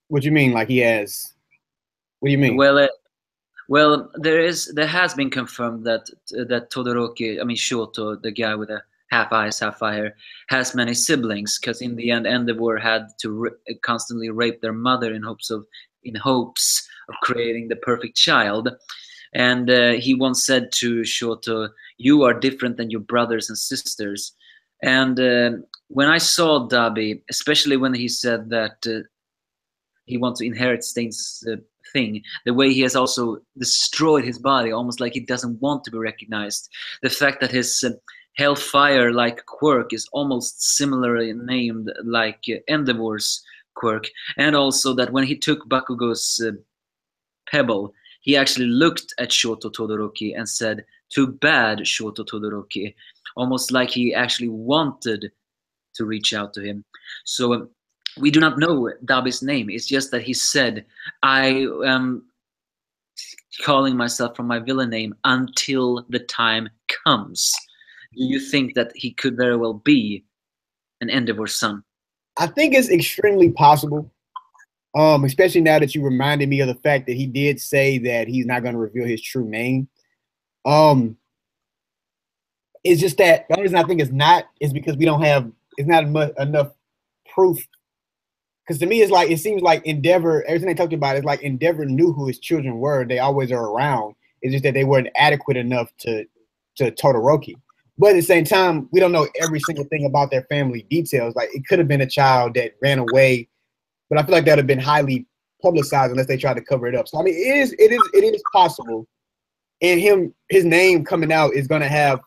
What do you mean? Like he has? What do you mean? Well, there has been confirmed that Todoroki, I mean Shoto, the guy with the half eyes, half fire, has many siblings. Because in the end, Endeavor had to constantly rape their mother in hopes of creating the perfect child. And he once said to Shoto, "You are different than your brothers and sisters." And when I saw Dabi, especially when he said that he wants to inherit Stain's thing, the way he has also destroyed his body, almost like he doesn't want to be recognized. The fact that his Hellfire-like quirk is almost similarly named like Endeavor's quirk, and also that when he took Bakugo's pebble, he actually looked at Shoto Todoroki and said, "Too bad, Shoto Todoroki." almost like he actually wanted to reach out to him. So we do not know Dabi's name. It's just that he said, I am calling myself from my villain name until the time comes. Do you think that he could very well be an Endeavor's son? I think it's extremely possible. Especially now that you reminded me of the fact that he did say that he's not going to reveal his true name. It's just that the only reason I think it's not is because we don't have, it's not enough proof. Because to me, it's like, it seems like Endeavor, everything they talked about, is like Endeavor knew who his children were. They always are around. It's just that they weren't adequate enough to Todoroki. But at the same time, we don't know every single thing about their family details. Like, it could have been a child that ran away, but I feel like that would have been highly publicized unless they tried to cover it up. So I mean, it is possible, and his name coming out is gonna have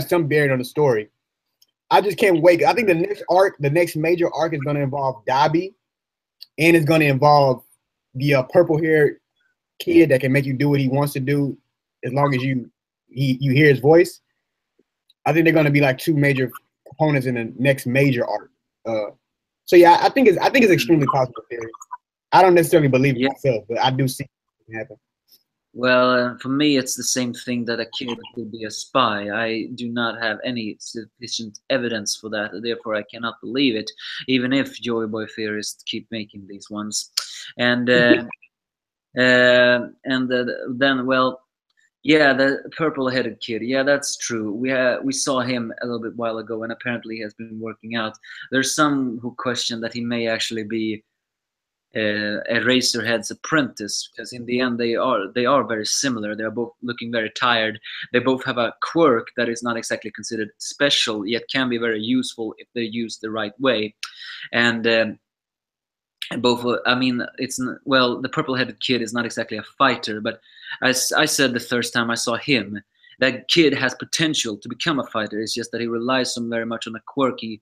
some bearing on the story. I just can't wait. I think the next major arc is gonna involve Dabi, and it's gonna involve the purple-haired kid that can make you do what he wants to do as long as you hear his voice. I think they're gonna be like two major components in the next major arc. So yeah, I think it's extremely possible theory. I don't necessarily believe it myself, but I do see it happen. Well, for me, it's the same thing that a kid could be a spy. I do not have any sufficient evidence for that, therefore I cannot believe it, even if Joey Boy theorists keep making these ones. And then, well, yeah, the purple-headed kid. Yeah, that's true. We saw him a little bit while ago, and apparently he has been working out. There's some who question that he may actually be Eraserhead's apprentice, because in the end they are very similar. They are both looking very tired. They both have a quirk that is not exactly considered special, yet can be very useful if they're used the right way. And both, I mean, well, the purple-headed kid is not exactly a fighter, but as I said the first time I saw him, that kid has potential to become a fighter. It's just that he relies so very much on the quirky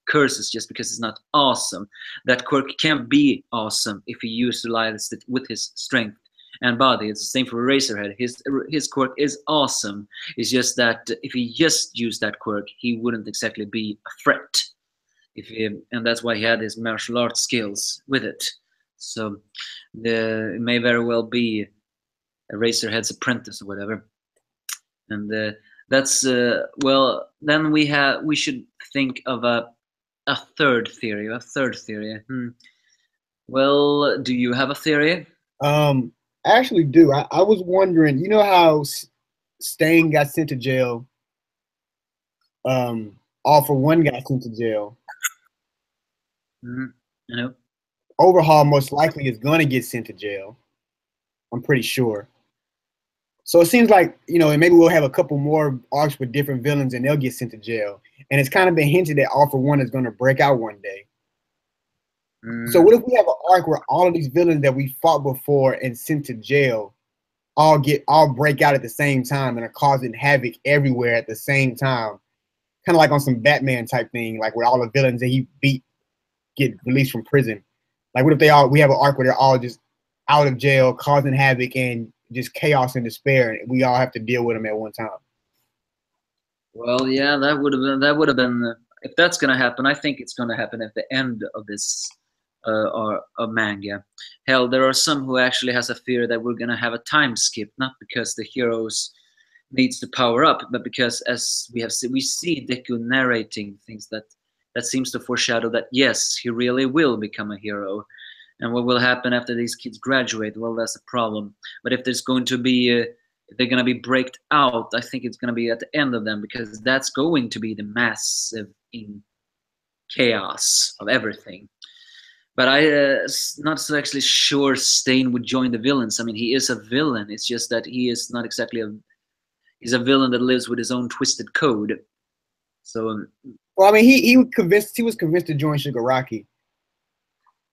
curses just because it's not awesome. That quirk can be awesome if he utilizes it with his strength and body. It's the same for Eraserhead. His quirk is awesome. It's just that if he just used that quirk, he wouldn't exactly be a threat. And that's why he had his martial arts skills with it. So it may very well be Eraserhead's apprentice or whatever. And that's well. Then we should think of a third theory. Well, do you have a theory? I actually do. I was wondering, you know how Stain got sent to jail? All for One got sent to jail. I know. Overhaul most likely is going to get sent to jail. I'm pretty sure. So it seems like, you know, and maybe we'll have a couple more arcs with different villains and they'll get sent to jail. And it's kind of been hinted that All for One is going to break out one day. So what if we have an arc where all of these villains that we fought before and sent to jail all break out at the same time and are causing havoc everywhere at the same time? Kind of like on some Batman type thing, like where all the villains that he beat get released from prison. Like what if we have an arc where they're all just out of jail, causing havoc and just chaos and despair, and we all have to deal with them at one time? Well, yeah, that would have been if that's gonna happen. I think it's gonna happen at the end of this manga. Hell, there are some who actually has a fear that we're gonna have a time skip, not because the heroes needs to power up, but because as we see Deku narrating things that seems to foreshadow that yes, he really will become a hero. And what will happen after these kids graduate? Well, that's a problem. But if there's going to be, if they're going to be breaked out, I think it's going to be at the end of them, because that's going to be the massive chaos of everything. But I'm not so actually sure Stain would join the villains. I mean, he is a villain. It's just that he is not exactly he's a villain that lives with his own twisted code. So, well, I mean, he was convinced to join Shigaraki,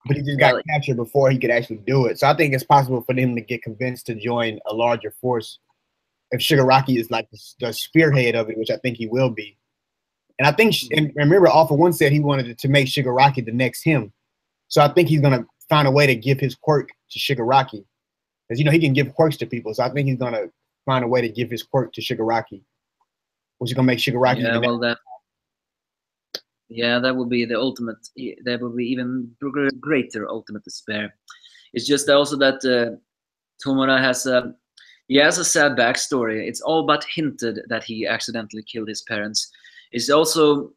but he just got captured before he could actually do it. So I think it's possible for them to get convinced to join a larger force if Shigaraki is like the spearhead of it, which I think he will be. And I think, and remember, All for One said he wanted to make Shigaraki the next him. So I think he's gonna find a way to give his quirk to Shigaraki, because you know he can give quirks to people. So I think he's gonna find a way to give his quirk to Shigaraki. which is gonna make Shigaraki Yeah, even well, that would be the ultimate. That would be even greater ultimate despair. It's just also that Tomura has a sad backstory. It's all but hinted that he accidentally killed his parents. It's also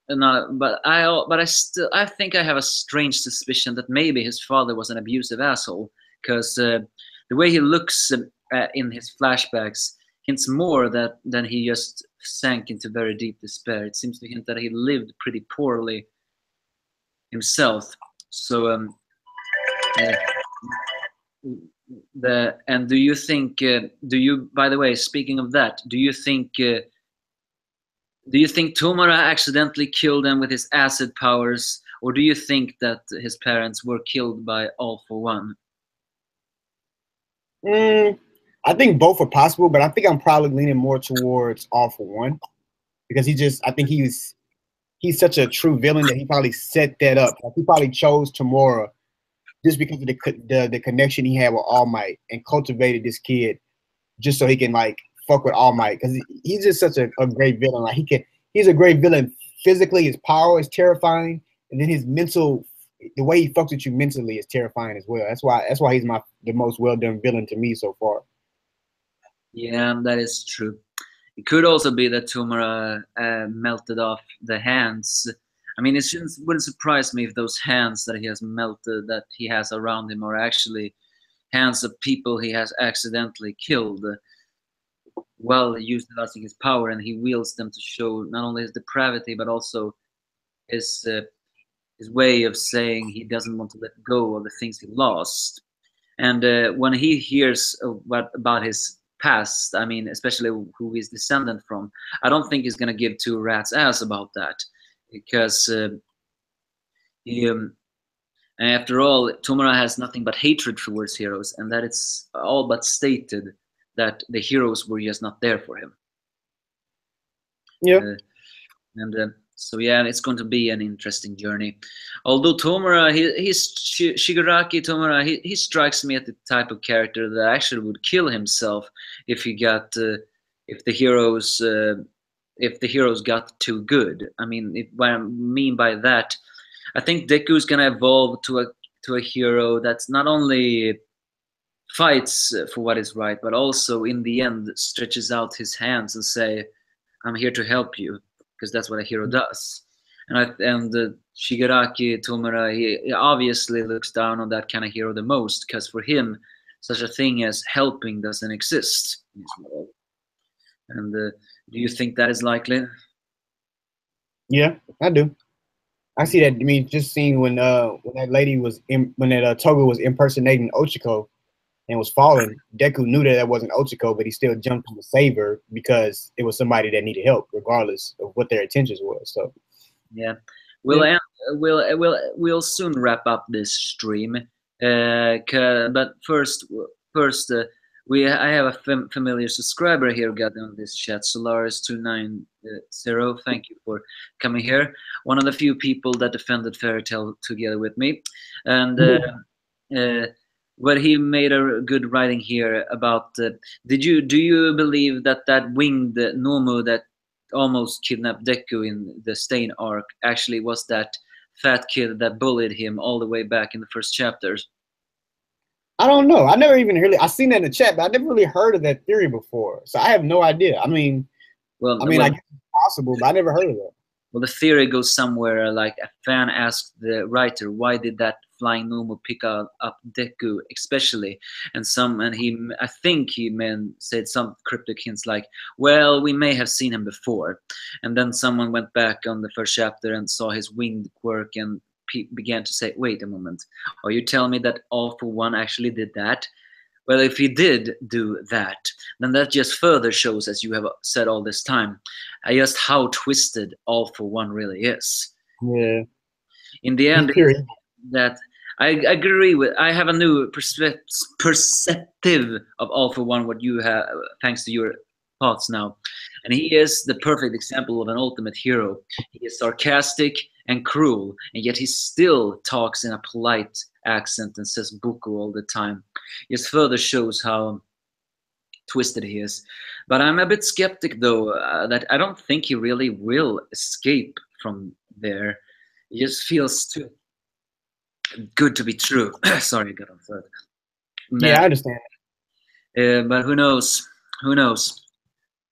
not, but I think I have a strange suspicion that maybe his father was an abusive asshole, because the way he looks in his flashbacks hints more that than he just sank into very deep despair. It seems to hint that he lived pretty poorly himself. So uh, do you think do you by the way, speaking of that, do you think Tomura accidentally killed them with his acid powers, or do you think that his parents were killed by All for One? I think both are possible, but I think I'm probably leaning more towards All for One, because I think he's such a true villain that he probably set that up. Like, he probably chose Tamura just because of the connection he had with All Might, and cultivated this kid just so he can like fuck with All Might, because he's just such a great villain. Like he's a great villain physically. His power is terrifying, and then his mental, the way he fucks with you mentally is terrifying as well. That's why he's the most well done villain to me so far. Yeah, that is true. It could also be that Tomura melted off the hands. I mean, wouldn't surprise me if those hands that he has melted, that he has around him, are actually hands of people he has accidentally killed while utilizing his power, and he wields them to show not only his depravity but also his his way of saying he doesn't want to let go of the things he lost. And when he hears about his past, I mean, especially who he's descendant from, I don't think he's gonna give two rats ass about that, because he, after all, Tomura has nothing but hatred towards heroes, and that it's all but stated that the heroes were just not there for him. Yeah. And so yeah, it's going to be an interesting journey. Although Tomura, Shigaraki Tomura, he strikes me as the type of character that actually would kill himself if he got if the heroes got too good. I mean, what I mean by that, I think Deku's gonna evolve to a hero that's not only fights for what is right, but also in the end stretches out his hands and say, "I'm here to help you," because that's what a hero does. And Shigaraki Tomura, he obviously looks down on that kind of hero the most, because for him, such a thing as helping doesn't exist in his world. And do you think that is likely? Yeah, I do. I see that. I mean, just seeing when that lady was when that Toga was impersonating Ochiko and was falling, Deku knew that wasn't Ochiko, but he still jumped in to save her because it was somebody that needed help, regardless of what their intentions were. So yeah, we'll soon wrap up this stream. But first, I have a familiar subscriber here got on this chat, Solaris290. Thank you for coming here. One of the few people that defended Fairy Tail together with me, and but he made a good writing here about. Do you believe that winged Nomu that almost kidnapped Deku in the Stain arc actually was that fat kid that bullied him all the way back in the first chapters? I don't know. I never even really. I seen that in the chat, but I never really heard of that theory before. So I have no idea. I mean, I guess it's possible, but I never heard of it. Well, the theory goes somewhere like a fan asked the writer, "Why did that flying Nomu pick up Deku especially?" And I think he said some cryptic hints like, "Well, we may have seen him before." And then someone went back on the first chapter and saw his winged quirk and began to say, "Wait a moment, are you telling me that All for One actually did that?" Well, if he did do that, then that just further shows, as you have said all this time, just how twisted All for One really is. Yeah. In the end, that I agree with. I have a new perceptive of All for One. What you have, thanks to your thoughts now, and he is the perfect example of an ultimate hero. He is sarcastic and cruel, and yet he still talks in a polite accent and says "Boku" all the time. Just further shows how twisted he is. But I'm a bit skeptic though that I don't think he really will escape from there. It just feels too good to be true. Sorry, I got on third. Yeah, I understand. But who knows? Who knows?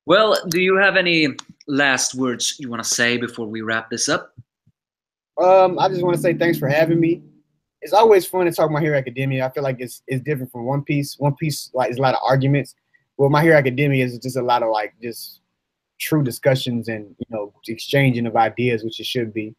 Well, do you have any last words you want to say before we wrap this up? I just want to say thanks for having me. It's always fun to talk My Hero Academia. I feel like it's different from One Piece. One Piece like is a lot of arguments. Well, My Hero Academia is just a lot of like just true discussions and exchanging of ideas, which it should be.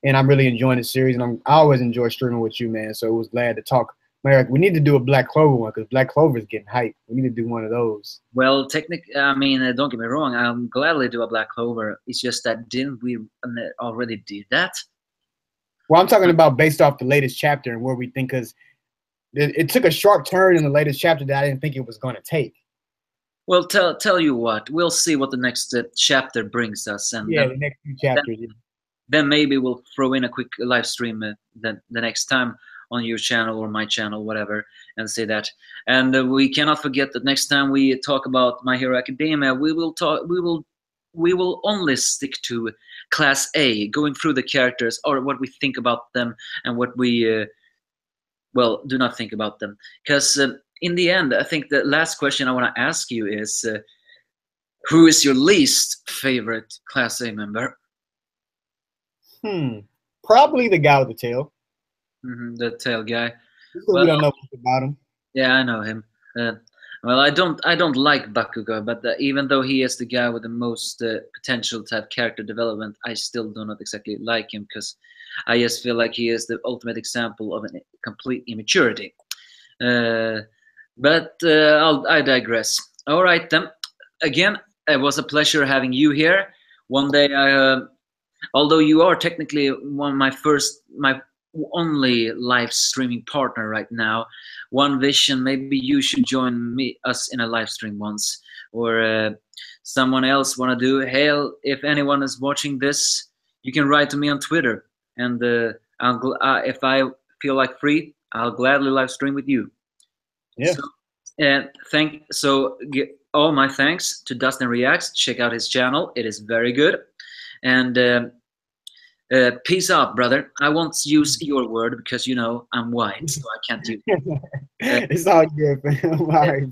And I'm really enjoying the series, and I always enjoy streaming with you, man. So it was glad to talk. We need to do a Black Clover one because Black Clover is getting hyped. We need to do one of those. Well, technically, I mean, don't get me wrong. I'll gladly do a Black Clover. It's just that didn't we already did that? Well, I'm talking about based off the latest chapter and where we think, because it took a sharp turn in the latest chapter that I didn't think it was going to take. Well, tell you what, we'll see what the next chapter brings us, and yeah, the next few chapters. Then maybe we'll throw in a quick live stream the next time on your channel or my channel, whatever, and say that. And we cannot forget that next time we talk about My Hero Academia, we will only stick to Class A, going through the characters or what we think about them and what we well do not think about them. Because in the end, I think the last question I want to ask you is, who is your least favorite Class A member? Probably the guy with the tail. The tail guy. Well, we don't know much about him. Yeah, I know him. Well, I don't like Bakugo, but even though he is the guy with the most potential to have character development, I still do not exactly like him because I just feel like he is the ultimate example of a complete immaturity. But I digress. All right, then. Again, it was a pleasure having you here. One day, although you are technically my only live streaming partner right now, one vision, maybe you should join us in a live stream once, or someone else want to do. Hell, if anyone is watching this, you can write to me on Twitter, and if I feel like free, I'll gladly live stream with you. Yeah. So all my thanks to Dustan React. Check out his channel; it is very good. And peace out, brother. I won't use your word because I'm white, so I can't use it. It's all good, man. All right,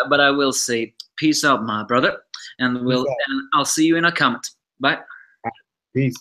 but I will say peace out, my brother, and I'll see you in a comment. Bye. Peace.